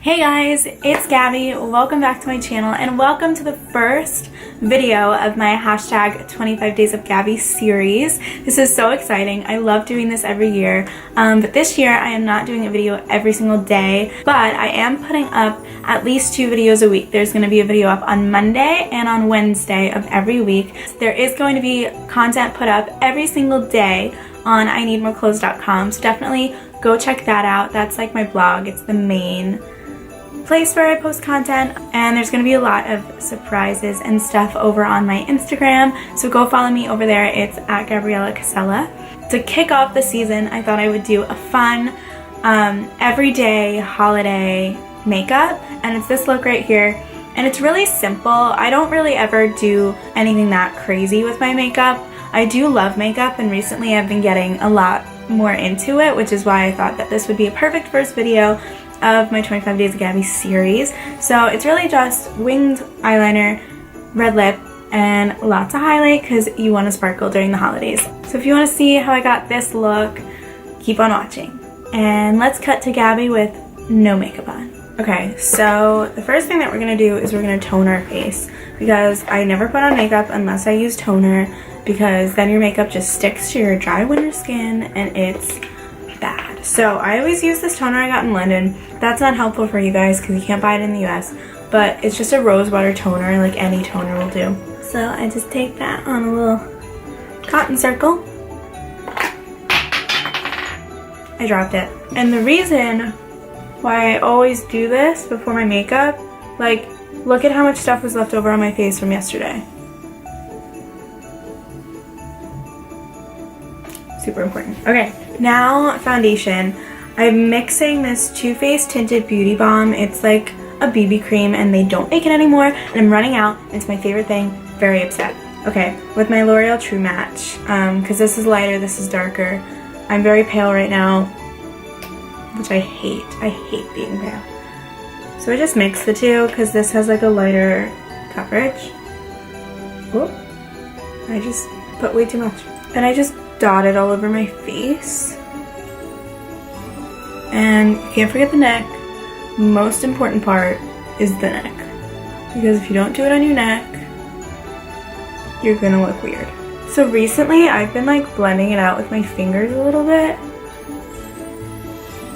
Hey guys, it's Gabby. Welcome back to my channel and welcome to the first video of my hashtag 25 Days of Gabby series. This is so exciting. I love doing this every year, but this year I am not doing a video every single day, but I am putting up at least 2 videos a week. There's going to be a video up on Monday and on Wednesday of every week. There is going to be content put up every single day on ineedmoreclothes.com, so definitely go check that out. That's like my blog. It's the main place where I post content, and there's going to be a lot of surprises and stuff over on my Instagram, so go follow me over there. It's at Gabriela. To kick off the season, I thought I would do a fun everyday holiday makeup, and it's this look right here, and it's really simple. I don't really ever do anything that crazy with my makeup. I do love makeup, and recently I've been getting a lot more into it, which is why I thought that this would be a perfect first video of my 25 Days of Gabby series. So it's really just winged eyeliner, red lip, and lots of highlight because you want to sparkle during the holidays. So if you want to see how I got this look, keep on watching. And let's cut to Gabby with no makeup on. Okay, so the first thing that we're going to do is we're going to tone our face, because I never put on makeup unless I use toner, because then your makeup just sticks to your dry winter skin and it's bad. So I always use this toner I got in London. That's not helpful for you guys because you can't buy it in the US, but it's just a rose water toner, like any toner will do. So I just take that on a little cotton circle. I dropped it. And the reason why I always do this before my makeup, like, look at how much stuff was left over on my face from yesterday. Super important. Okay, now foundation. I'm mixing this Too Faced Tinted Beauty Balm. It's like a BB cream and they don't make it anymore, and I'm running out. It's my favorite thing. Very upset. Okay, with my L'Oreal True Match, because this is lighter, this is darker. I'm very pale right now, which I hate. I hate being pale. So I just mix the two because this has like a lighter coverage. Whoop. I just put way too much. And I just dot it all over my face. And you can't forget the neck. Most important part is the neck, because if you don't do it on your neck, you're gonna look weird. So recently I've been like blending it out with my fingers a little bit.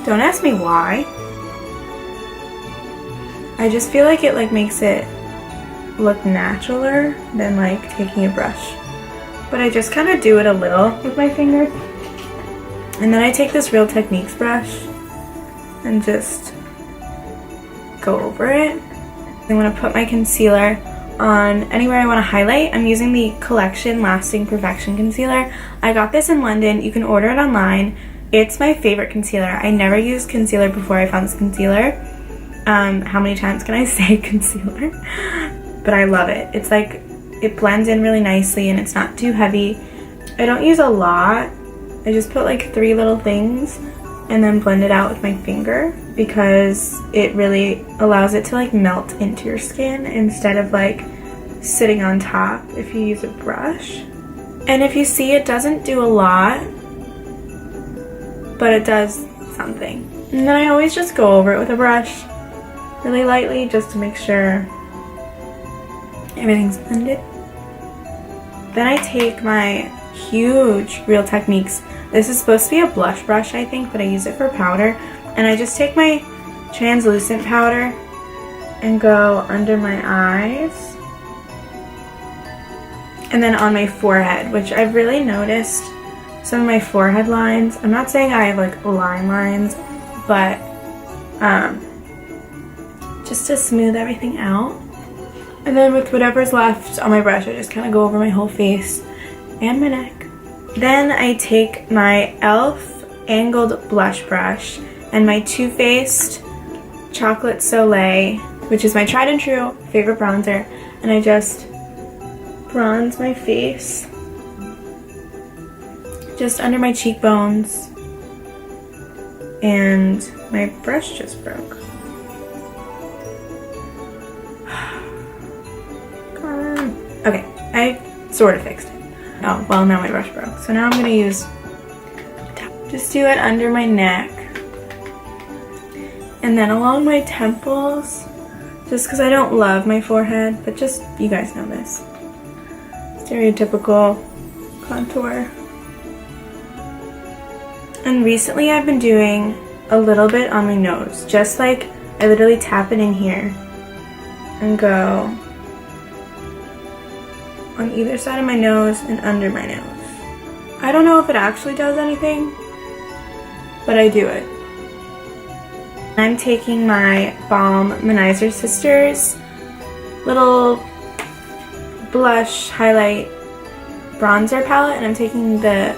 Don't ask me why. I just feel like it like makes it look naturaler than like taking a brush. But I just kind of do it a little with my fingers. And then I take this Real Techniques brush and just go over it. I want to put my concealer on anywhere I want to highlight. I'm using the Collection Lasting Perfection Concealer. I got this in London. You can order it online. It's my favorite concealer. I never used concealer before I found this concealer. How many times can I say concealer? But I love it. It's like, it blends in really nicely and it's not too heavy. I don't use a lot. I just put like 3 little things and then blend it out with my finger, because it really allows it to like melt into your skin instead of like sitting on top if you use a brush. And if you see, it doesn't do a lot, but it does something. And then I always just go over it with a brush really lightly just to make sure everything's blended. Then I take my huge Real Techniques. This is supposed to be a blush brush, I think, but I use it for powder. And I just take my translucent powder and go under my eyes. And then on my forehead, which I've really noticed some of my forehead lines. I'm not saying I have like line lines, but just to smooth everything out. And then with whatever's left on my brush, I just kind of go over my whole face and my neck. Then I take my e.l.f. angled blush brush and my Too Faced Chocolate Soleil, which is my tried and true favorite bronzer, and I just bronze my face just under my cheekbones. And my brush just broke. Okay, I sort of fixed it. Oh, well, now my brush broke. So now I'm going to use, just do it under my neck. And then along my temples, just because I don't love my forehead, but just, you guys know this. Stereotypical contour. And recently I've been doing a little bit on my nose. Just like, I literally tap it in here and go on either side of my nose and under my nose. I don't know if it actually does anything, but I do it. I'm taking my Balm Manizer Sisters little blush highlight bronzer palette, and I'm taking the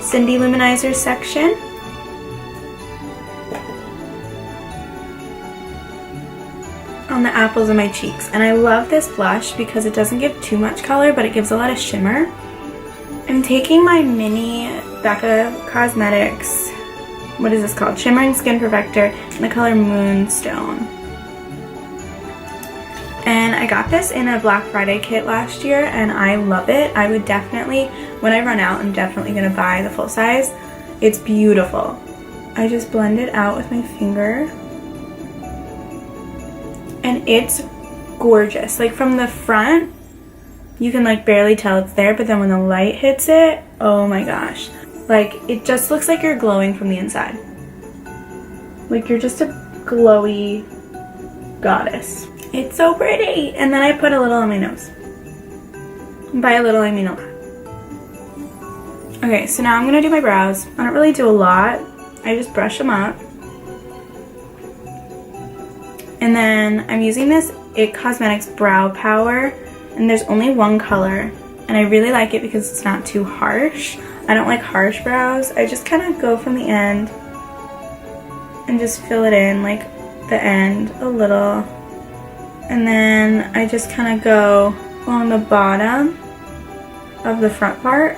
Cindy Luminizer section. On the apples of my cheeks. And I love this blush because it doesn't give too much color, but it gives a lot of shimmer. I'm taking my mini Becca Cosmetics, what is this called? Shimmering Skin Perfector in the color Moonstone. And I got this in a Black Friday kit last year and I love it. I would definitely, when I run out, I'm definitely gonna buy the full size. It's beautiful. I just blend it out with my finger. And it's gorgeous. Like from the front, you can like barely tell it's there, but then when the light hits it, oh my gosh. Like it just looks like you're glowing from the inside. Like you're just a glowy goddess. It's so pretty. And then I put a little on my nose. By a little, I mean a lot. Okay, so now I'm gonna do my brows. I don't really do a lot. I just brush them up. And then I'm using this IT Cosmetics Brow Power, and there's only one color, and I really like it because it's not too harsh. I don't like harsh brows. I just kind of go from the end and just fill it in, like the end a little. And then I just kind of go along the bottom of the front part,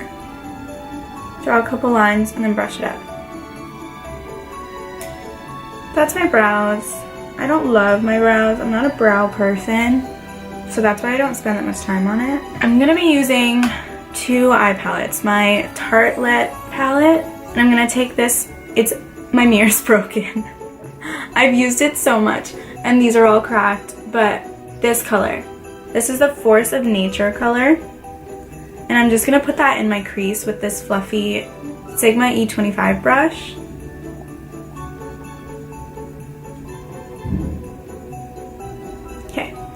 draw a couple lines, and then brush it up. That's my brows. I don't love my brows. I'm not a brow person, so that's why I don't spend that much time on it. I'm going to be using two eye palettes. My Tartelette palette, and I'm going to take this. My mirror's broken. I've used it so much, and these are all cracked, but this color. This is the Force of Nature color, and I'm just going to put that in my crease with this fluffy Sigma E25 brush.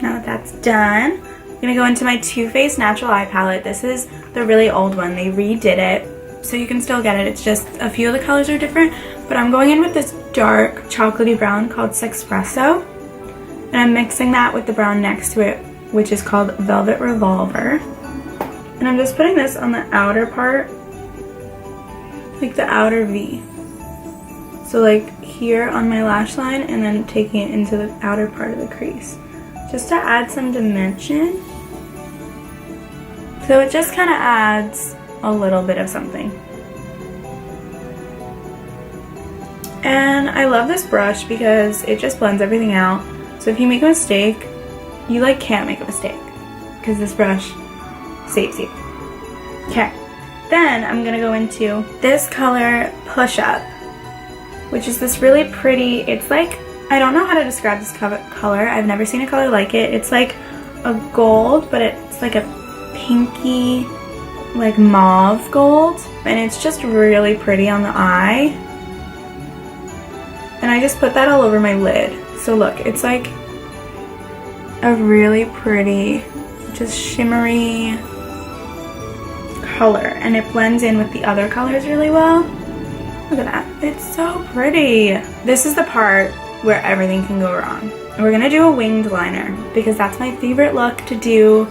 Now that that's done, I'm gonna go into my Too Faced Natural Eye Palette. This is the really old one. They redid it, so you can still get it. It's just a few of the colors are different, but I'm going in with this dark chocolatey brown called Sexpresso, and I'm mixing that with the brown next to it, which is called Velvet Revolver. And I'm just putting this on the outer part, like the outer V. So like here on my lash line, and then taking it into the outer part of the crease, just to add some dimension. So it just kind of adds a little bit of something. And I love this brush because it just blends everything out. So if you make a mistake, you like can't make a mistake because this brush saves you. Okay, then I'm gonna go into this color Push Up, which is this really pretty, it's like, I don't know how to describe this color. I've never seen a color like it. It's like a gold, but it's like a pinky, like mauve gold. And it's just really pretty on the eye. And I just put that all over my lid. So look, it's like a really pretty, just shimmery color. And it blends in with the other colors really well. Look at that. It's so pretty. This is the part where everything can go wrong. And we're gonna do a winged liner because that's my favorite look to do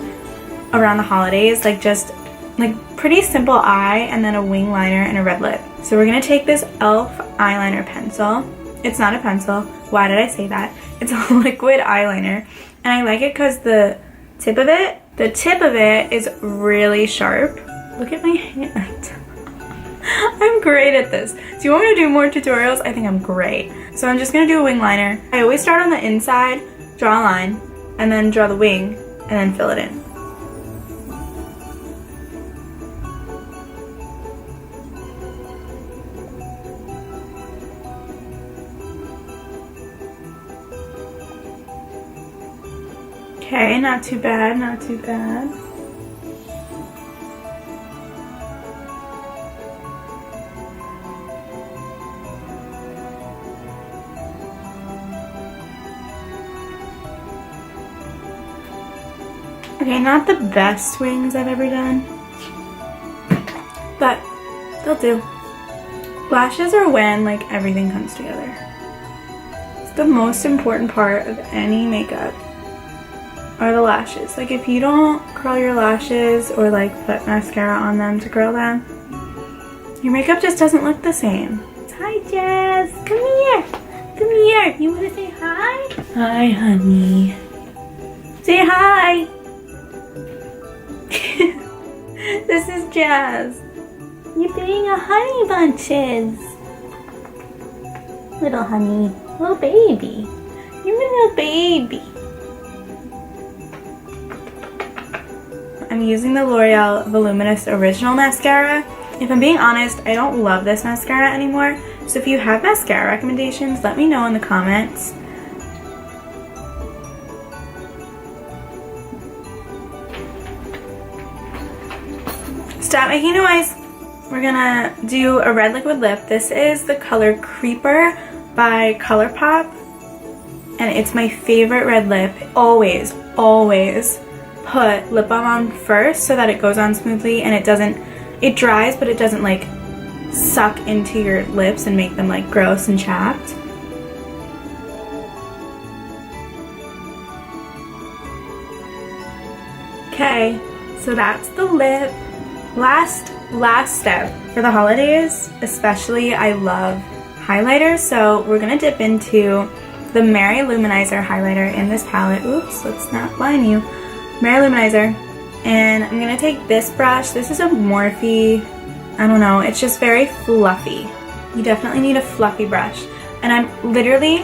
around the holidays, like just like pretty simple eye and then a wing liner and a red lip. So we're gonna take this e.l.f. eyeliner pencil. It's not a pencil. Why did I say that? It's a liquid eyeliner, and I like it because the tip of it is really sharp. Look at my hand. I'm great at this. Do you want me to do more tutorials? I think I'm great. So I'm just gonna do a wing liner. I always start on the inside, draw a line, and then draw the wing, and then fill it in. Okay, not too bad, not too bad. Okay, not the best wings I've ever done, but they'll do. Lashes are when like everything comes together. It's the most important part of any makeup are the lashes. Like if you don't curl your lashes or like put mascara on them to curl them, your makeup just doesn't look the same. Hi Jazz, come here. Come here. You wanna say hi? Hi honey. Say hi. This is Jazz. You're being a honey bunches. Little honey. Little baby. You're a little baby. I'm using the L'Oreal Voluminous Original Mascara. If I'm being honest, I don't love this mascara anymore. So if you have mascara recommendations, let me know in the comments. Stop making noise. We're gonna do a red liquid lip. This is the color Creeper by ColourPop, and it's my favorite red lip. Always, always put lip balm on first so that it goes on smoothly and it dries, but it doesn't like suck into your lips and make them like gross and chapped. Okay, so that's the lip. Last step for the holidays, especially I love highlighters, so we're gonna dip into the Merry Luminizer highlighter in this palette. Oops, let's not line you. Merry Luminizer, and I'm gonna take this brush. This is a Morphe, I don't know, it's just very fluffy. You definitely need a fluffy brush, and I'm literally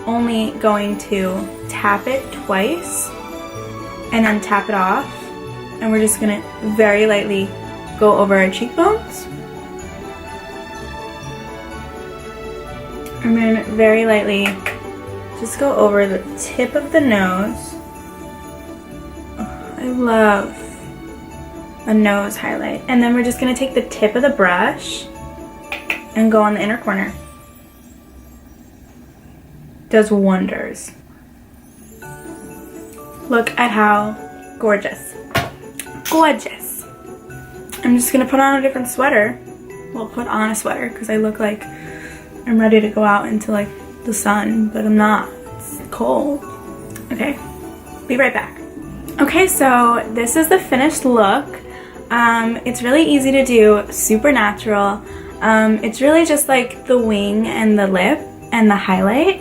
only going to tap it twice and then tap it off, and we're just gonna very lightly go over our cheekbones, and then very lightly just go over the tip of the nose. Oh, I love a nose highlight. And then we're just gonna take the tip of the brush and go on the inner corner. Does wonders. Look at how gorgeous. Gorgeous. I'm just gonna put on a different sweater. Well, put on a sweater because I look like I'm ready to go out into like the sun, but I'm not. It's cold. Okay, be right back. Okay, so this is the finished look. It's really easy to do, super natural. It's really just like the wing and the lip and the highlight,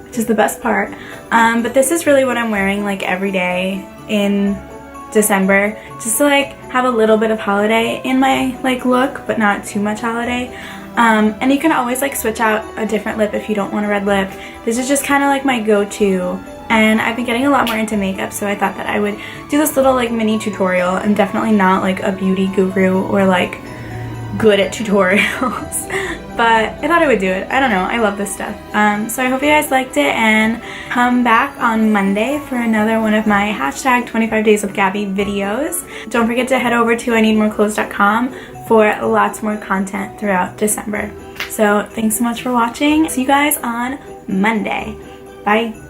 which is the best part. But this is really what I'm wearing like every day in December, just to like have a little bit of holiday in my like look, but not too much holiday. And you can always like switch out a different lip if you don't want a red lip. This is just kind of like my go-to, and I've been getting a lot more into makeup, so I thought that I would do this little like mini tutorial. I'm definitely not like a beauty guru or like good at tutorials, but I thought I would do it. I don't know, I love this stuff. So I hope you guys liked it, and come back on Monday for another one of my hashtag 25 days of Gabby videos. Don't forget to head over to ineedmoreclothes.com for lots more content throughout December. So thanks so much for watching. See you guys on Monday. Bye.